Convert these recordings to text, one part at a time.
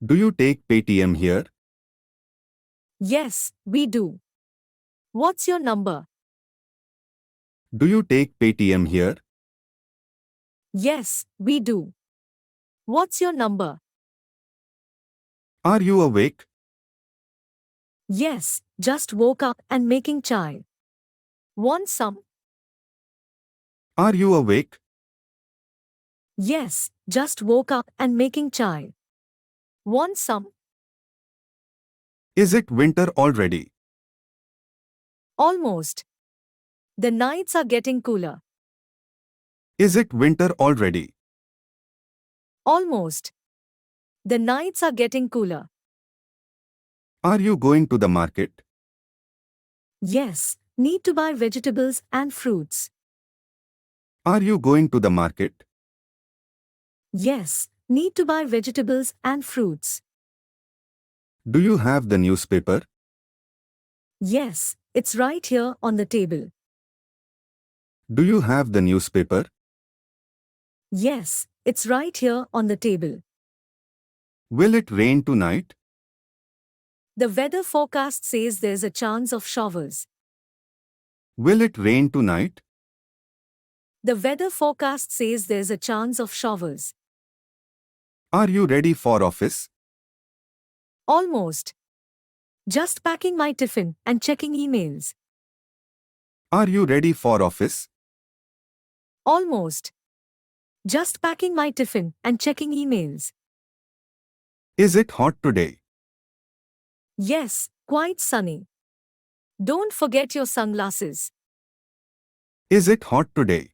Do you take Paytm here? Yes, we do. What's your number? Do you take Paytm here? Yes, we do. What's your number? Are you awake? Yes, just woke up and making chai. Want some? Are you awake? Yes, just woke up and making chai. Want some? Is it winter already? Almost. The nights are getting cooler. Is it winter already? Almost. The nights are getting cooler. Are you going to the market? Yes, need to buy vegetables and fruits. Are you going to the market? Yes, need to buy vegetables and fruits. Do you have the newspaper? Yes, it's right here on the table. Do you have the newspaper? Yes, it's right here on the table. Will it rain tonight? The weather forecast says there's a chance of showers. Will it rain tonight? The weather forecast says there's a chance of showers. Are you ready for office? Almost. Just packing my tiffin and checking emails. Are you ready for office? Almost. Just packing my tiffin and checking emails. Is it hot today? Yes, quite sunny. Don't forget your sunglasses. Is it hot today?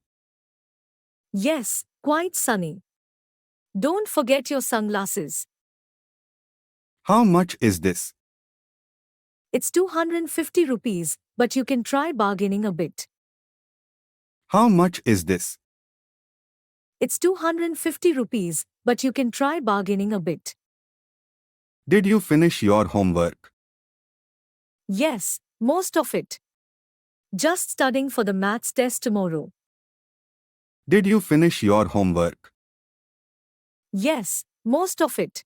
Yes, quite sunny. Don't forget your sunglasses. How much is this? It's 250 rupees, but you can try bargaining a bit. How much is this? It's 250 rupees, but you can try bargaining a bit. Did you finish your homework? Yes, most of it. Just studying for the maths test tomorrow. Did you finish your homework? Yes, most of it.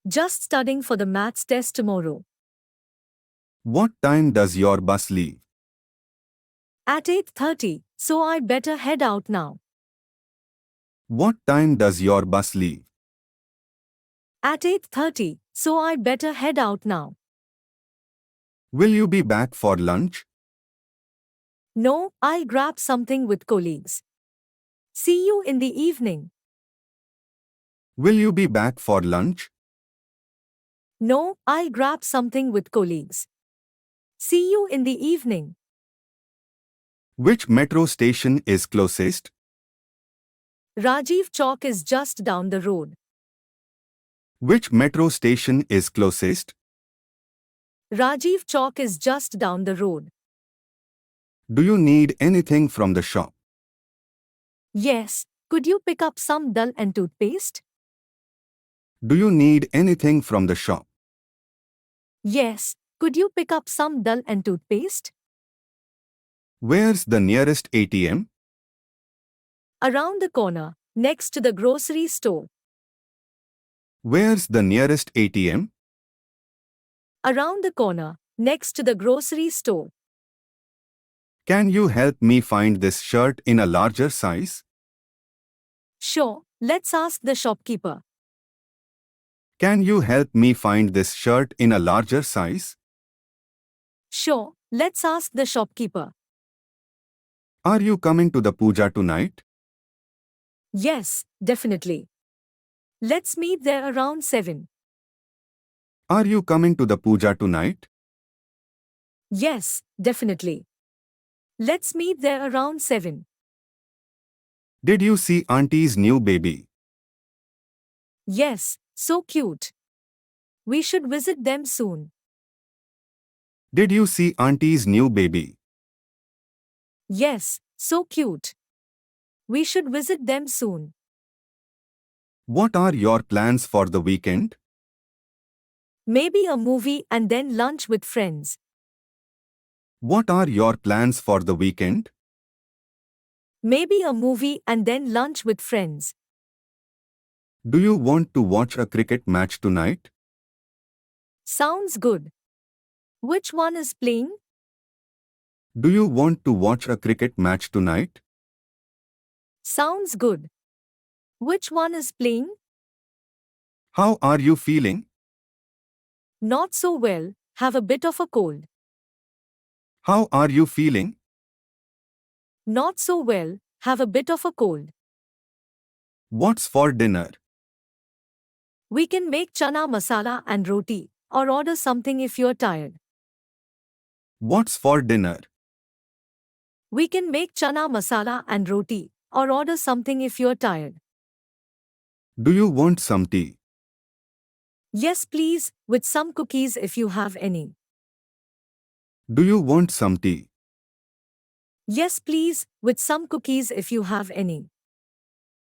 Just studying for the maths test tomorrow. What time does your bus leave? At 8:30, so I better head out now. What time does your bus leave? At 8:30, so I better head out now. Will you be back for lunch? No, I'll grab something with colleagues. See you in the evening. Will you be back for lunch? No, I'll grab something with colleagues. See you in the evening. Which metro station is closest? Rajiv Chowk is just down the road. Which metro station is closest? Rajiv Chowk is just down the road. Do you need anything from the shop? Yes, could you pick up some dal and toothpaste? Do you need anything from the shop? Yes, could you pick up some dal and toothpaste? Where's the nearest ATM? Around the corner, next to the grocery store. Where's the nearest ATM? Around the corner, next to the grocery store. Can you help me find this shirt in a larger size? Sure, let's ask the shopkeeper. Can you help me find this shirt in a larger size? Sure, let's ask the shopkeeper. Are you coming to the puja tonight? Yes, definitely. Let's meet there around 7. Are you coming to the puja tonight? Yes, definitely. Let's meet there around 7. Did you see Auntie's new baby? Yes, so cute. We should visit them soon. Did you see Auntie's new baby? Yes, so cute. We should visit them soon. What are your plans for the weekend? Maybe a movie and then lunch with friends. What are your plans for the weekend? Maybe a movie and then lunch with friends. Do you want to watch a cricket match tonight? Sounds good. Which one is playing? Do you want to watch a cricket match tonight? Sounds good. Which one is playing? How are you feeling? Not so well, have a bit of a cold. How are you feeling? Not so well, have a bit of a cold. What's for dinner? We can make chana masala and roti, or order something if you're tired. What's for dinner? We can make chana masala and roti, or order something if you're tired. Do you want some tea? Yes, please, with some cookies if you have any. Do you want some tea? Yes, please, with some cookies if you have any.